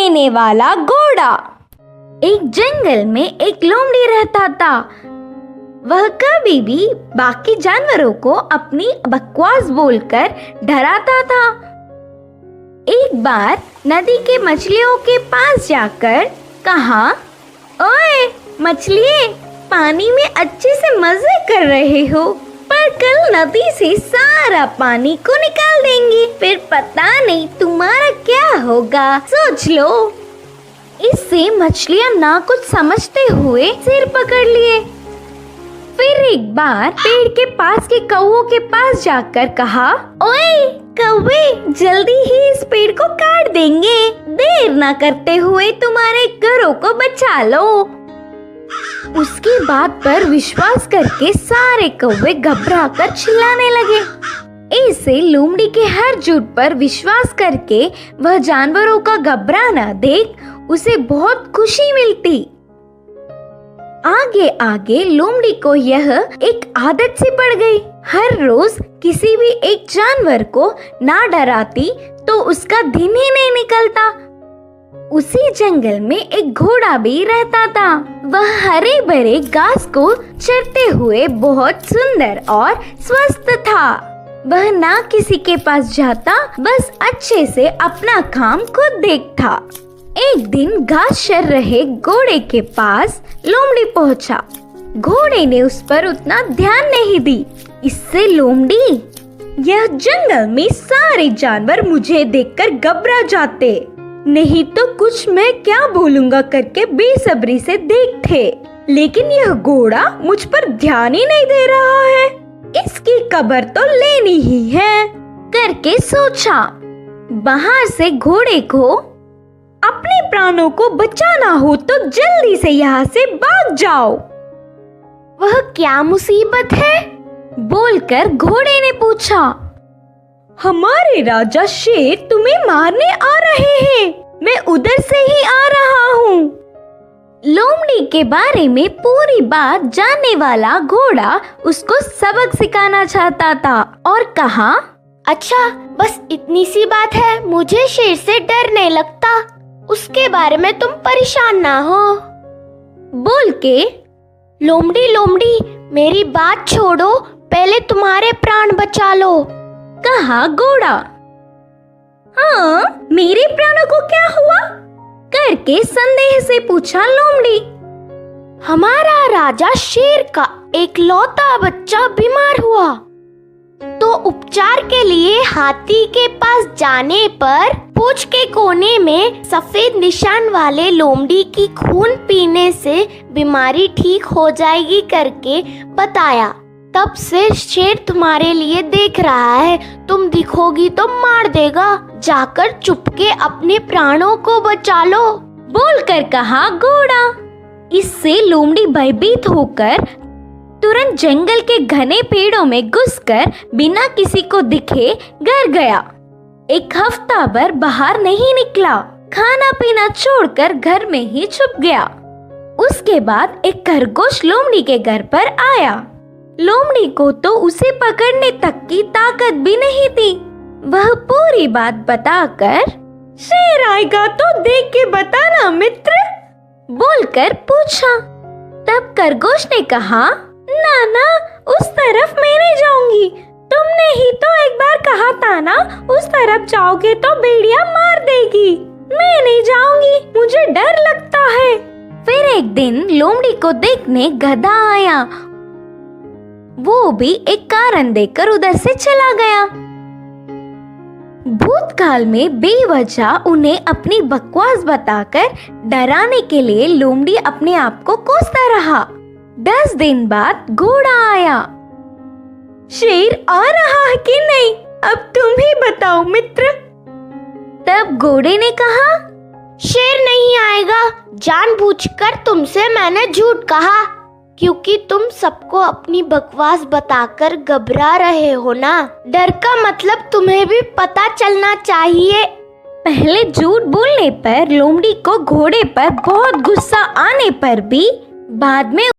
देने वाला घोड़ा। एक जंगल में एक लोमड़ी रहता था। वह कभी भी बाकी जानवरों को अपनी बकवास बोलकर डराता था। एक बार नदी के मछलियों के पास जाकर कहा, ओए मछलिए, पानी में अच्छे से मजे कर रहे हो, पर कल नदी से सारा पानी को निकाल देंगे, फिर पता नहीं तुम्हारा क्या होगा, सोच लो। इससे मछलियां ना कुछ समझते हुए सिर पकड़ लिए। फिर एक बार पेड़ के पास के कौवों के पास जाकर कहा, ओए कौवे, जल्दी ही इस पेड़ को काट देंगे, देर ना करते हुए तुम्हारे घरों को बचा लो। उसकी बात पर विश्वास करके सारे कौवे घबराकर चिल्लाने लगे। ऐसे लोमड़ी के हर झूठ पर विश्वास करके वह जानवरों का घबराना देख उसे बहुत खुशी मिलती। आगे आगे लोमड़ी को यह एक आदत सी पड़ गई। हर रोज किसी भी एक जानवर को ना डराती तो उसका दिन ही नहीं निकलता। उसी जंगल में एक घोड़ा भी रहता था। वह हरे भरे घास को चरते हुए बहुत सुंदर और स्वस्थ था। वह ना किसी के पास जाता, बस अच्छे से अपना काम खुद देखता। एक दिन घास चर रहे घोड़े के पास लोमड़ी पहुंचा। घोड़े ने उस पर उतना ध्यान नहीं दी। इससे लोमड़ी, यह जंगल में सारे जानवर मुझे देखकर घबरा जाते, नहीं तो कुछ मैं क्या बोलूंगा करके बेसब्री से देखते, लेकिन यह घोड़ा मुझ पर ध्यान ही नहीं दे रहा है, इसकी खबर तो लेनी ही है करके सोचा। बाहर से घोड़े को अपने प्राणों को बचाना हो तो जल्दी से यहाँ से भाग जाओ। वह क्या मुसीबत है? बोलकर घोड़े ने पूछा। हमारे राजा शेर तुम्हें मारने आ रहे हैं, मैं उधर से ही आ रहा हूँ। लोमड़ी के बारे में पूरी बात जानने वाला घोड़ा उसको सबक सिखाना चाहता था और कहा, अच्छा बस इतनी सी बात है, मुझे शेर से डर नहीं लगता, उसके बारे में तुम परेशान ना हो। बोल के लोमड़ी लोमड़ी मेरी बात छोड़ो, पहले तुम्हारे प्राण बचा लो, कहा घोड़ा। हाँ, मेरे प्राणों को क्या हुआ? करके संदेह से पूछा लोमड़ी। हमारा राजा शेर का एक लौता बच्चा बीमार हुआ, तो उपचार के लिए हाथी के पास जाने पर पूंछ के कोने में सफेद निशान वाले लोमड़ी की खून पीने से बीमारी ठीक हो जाएगी करके बताया। तब से शेर तुम्हारे लिए देख रहा है, तुम दिखोगी तो मार देगा, जाकर चुपके अपने प्राणों को बचा लो, बोलकर कहा घोड़ा। इससे लोमड़ी भयभीत होकर तुरंत जंगल के घने पेड़ों में घुसकर बिना किसी को दिखे घर गया। एक हफ्ता भर बाहर नहीं निकला, खाना पीना छोड़कर घर में ही छुप गया। उसके बाद एक खरगोश लोमड़ी के घर पर आया। लोमड़ी को तो उसे पकड़ने तक की ताकत भी नहीं थी। वह पूरी बात बताकर, शेर आएगा तो देख के बताना मित्र, बोलकर पूछा। तब खरगोश ने कहा, ना ना, उस तरफ मैं नहीं जाऊंगी, तुमने ही तो एक बार कहा था ना, उस तरफ जाओगे तो भेड़िया मार देगी, मैं नहीं जाऊंगी, मुझे डर लगता है। फिर एक दिन लोमड़ी को देखने गधा आया। वो भी एक कारण देकर उधर से चला गया। भूतकाल में बेवजह उन्हें अपनी बकवास बताकर डराने के लिए लोमड़ी अपने आप को कोसता रहा। 10 दिन बाद घोड़ा आया। शेर आ रहा है कि नहीं, अब तुम ही बताओ मित्र। तब घोड़े ने कहा, शेर नहीं आएगा, जानबूझकर तुमसे मैंने झूठ कहा, क्योंकि तुम सबको अपनी बकवास बताकर घबरा रहे हो ना। डर का मतलब तुम्हें भी पता चलना चाहिए। पहले झूठ बोलने पर लोमड़ी को घोड़े पर बहुत गुस्सा आने पर भी बाद में